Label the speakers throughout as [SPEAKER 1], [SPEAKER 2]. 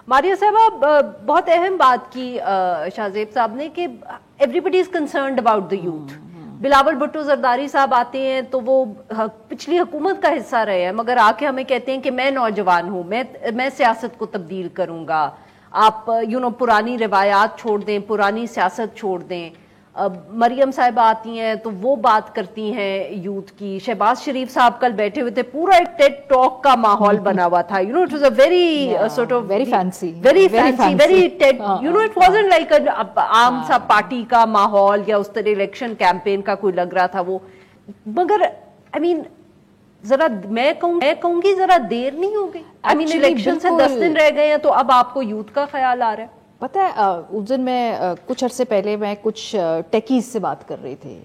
[SPEAKER 1] ماریہ صاحبہ بہت اہم بات کی شاہ زیب صاحب نے کہ everybody is concerned about the youth. Bilawal Bhutto Zardari صاحب آتے ہیں تو وہ پچھلی حکومت کا حصہ رہے ہیں، مگر آ کے ہمیں کہتے ہیں کہ میں نوجوان ہوں، میں سیاست کو تبدیل کروں گا. آپ پرانی روایات چھوڑ دیں، پرانی سیاست چھوڑ دیں. مریم صاحبہ آتی ہیں تو وہ بات کرتی ہیں یوتھ کی. شہباز شریف صاحب کل بیٹھے ہوئے تھے، پورا ایک ٹیڈ ٹاک کا ماحول بنا ہوا تھا. It was a very sort of
[SPEAKER 2] very fancy,
[SPEAKER 1] very TED, it wasn't like an عام سا پارٹی کا ماحول یا اس طرح الیکشن کیمپین کا کوئی لگ رہا تھا وہ. مگر ذرا میں کہوں گی ذرا دیر نہیں ہو گئی؟ الیکشن سے 10 دن رہ گئے ہیں تو اب آپ کو یوتھ کا خیال آ رہا ہے؟
[SPEAKER 2] پتہ ہے اس دن میں کچھ عرصے پہلے میں کچھ ٹیکیز سے بات کر رہی تھی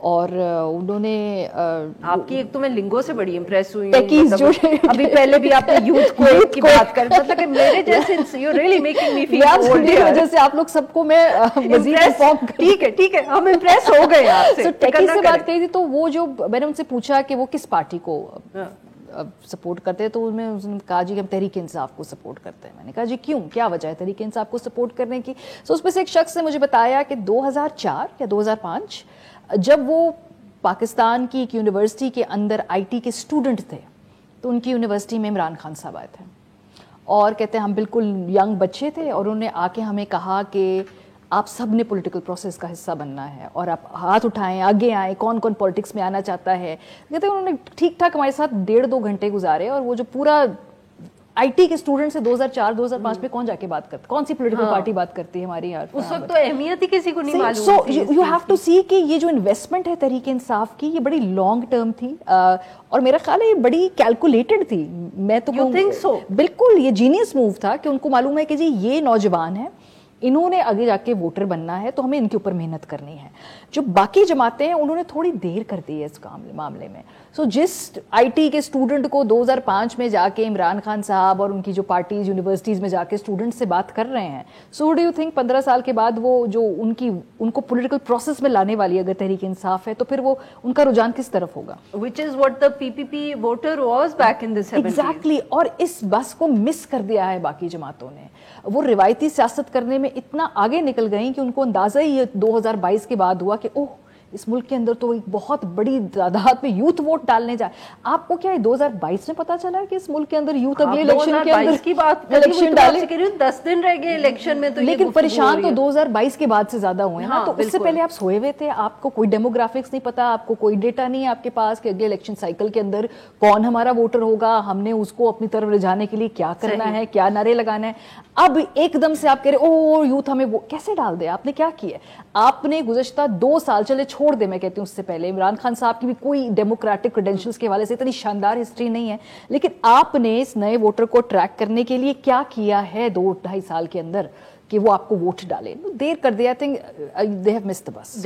[SPEAKER 2] اور انہوں نے
[SPEAKER 1] آپ کی ایک تو میں لنگو سے بڑی امپریس ہوئی
[SPEAKER 2] ٹیکیز جو
[SPEAKER 1] ابھی پہلے بھی آپ نے یوتھ کو کی بات کر مطلب کہ میرے جیسے you really making me feel old ہے.
[SPEAKER 2] جیسے آپ لوگ سب کو میں مزید انفارم
[SPEAKER 1] ٹھیک ہے ہم امپریس ہو گئے آپ سے.
[SPEAKER 2] ٹیکیز سے بات کری تھی تو وہ جو میں نے ان سے پوچھا کہ وہ کس پارٹی کو سپورٹ کرتے ہیں تو اس نے کہا جی ہم تحریک انصاف کو سپورٹ کرتے ہیں. میں نے کہا جی کیوں، کیا وجہ ہے تحریک انصاف کو سپورٹ کرنے کی؟ تو اس میں سے ایک شخص نے مجھے بتایا کہ 2004 یا 2005 جب وہ پاکستان کی ایک یونیورسٹی کے اندر آئی ٹی کے اسٹوڈنٹ تھے تو ان کی یونیورسٹی میں عمران خان صاحب آئے تھے اور کہتے ہیں ہم بالکل ینگ بچے تھے اور انہوں نے آ کے ہمیں کہا کہ آپ سب نے پولیٹیکل پروسیس کا حصہ بننا ہے اور آپ ہاتھ اٹھائیں، آگے آئیں، کون کون پالیٹکس میں آنا چاہتا ہے. کہتے ہیں انہوں نے ٹھیک ٹھاک ہمارے ساتھ 1.5-2 گھنٹے گزارے اور وہ جو پورا آئی ٹی کے اسٹوڈنٹ سے 2004-2005 میں کون جا کے بات کرتا، کون سی پولیٹیکل پارٹی بات کرتی ہے ہماری یار
[SPEAKER 1] اس وقت تو اہمیت ہی کسی کو نہیں معلوم.
[SPEAKER 2] سو یو ہیو ٹو سی کہ یہ جو انویسٹمنٹ ہے تحریک انصاف کی یہ بڑی لانگ ٹرم تھی اور میرا خیال ہے یہ بڑی کیلکولیٹڈ تھی. میں تو بالکل یہ جینیس موو تھا کہ ان کو معلوم ہے کہ جی یہ نوجوان ہیں، انہوں نے آگے جا کے ووٹر بننا ہے تو ہمیں ان کے اوپر محنت کرنی ہے. جو باقی جماعتیں ہیں انہوں نے تھوڑی دیر کر دی ہے اس معاملے میں. سو جس آئی ٹی کے اسٹوڈنٹ کو 2005 میں جا کے عمران خان صاحب اور ان کی جو پارٹیز یونیورسٹیز میں جا کے اسٹوڈنٹ سے بات کر رہے ہیں، سو ڈو یو تھنک 15 سال کے بعد وہ جو ان کو پولیٹیکل پروسیس میں لانے والی اگر تحریک انصاف ہے تو پھر وہ ان کا رجحان کس طرف ہوگا؟
[SPEAKER 1] which is what the PPP voter was back in the 70s.
[SPEAKER 2] Exactly. اور اس بس کو مس کر دیا ہے باقی جماعتوں نے. وہ روایتی سیاست کرنے میں اتنا آگے نکل گئیں کہ ان کو اندازہ ہی 2022 کے بعد ہوا کہ اوہ اس ملک کے اندر تو ایک بہت بڑی تعداد میں یوتھ ووٹ ڈالنے جائے. آپ کو کیا 2022 میں پتا چلا کہ اس ملک کے اندر یوتھ اگلے الیکشن کے اندر
[SPEAKER 1] کی بات الیکشن ڈالے 10 دن رہ گئے الیکشن میں تو
[SPEAKER 2] لیکن پریشان تو 2022 کے بعد سے زیادہ ہوئے ہیں نا. تو اس سے پہلے آپ سوئے ہوئے تھے، آپ کو کوئی ڈیموگرافکس نہیں پتا، آپ کو کوئی ڈیٹا نہیں ہے آپ کے پاس کہ اگلے الیکشن سائیکل کے اندر کون ہمارا ووٹر ہوگا، ہم نے اس کو اپنی طرف لے جانے کے لیے کیا کرنا ہے، کیا نعرے لگانا ہے. اب ایک دم سے آپ کہہ رہے او یوتھ ہمیں وہ کیسے ڈال دے؟ آپ نے کیا کیا؟ آپ نے گزشتہ 2 سال چلے چھوڑ دے، میں کہتی ہوں اس سے پہلے عمران خان صاحب کی بھی کوئی ڈیموکریٹک کریڈینشلز کے حوالے سے اتنی شاندار ہسٹری نہیں ہے، لیکن آپ نے اس نئے ووٹر کو ٹریک کرنے کے لیے کیا کیا ہے 2-2.5 سال کے اندر کہ وہ آپ کو ووٹ ڈالے؟ دیر کر دیا. I think they have missed the بس.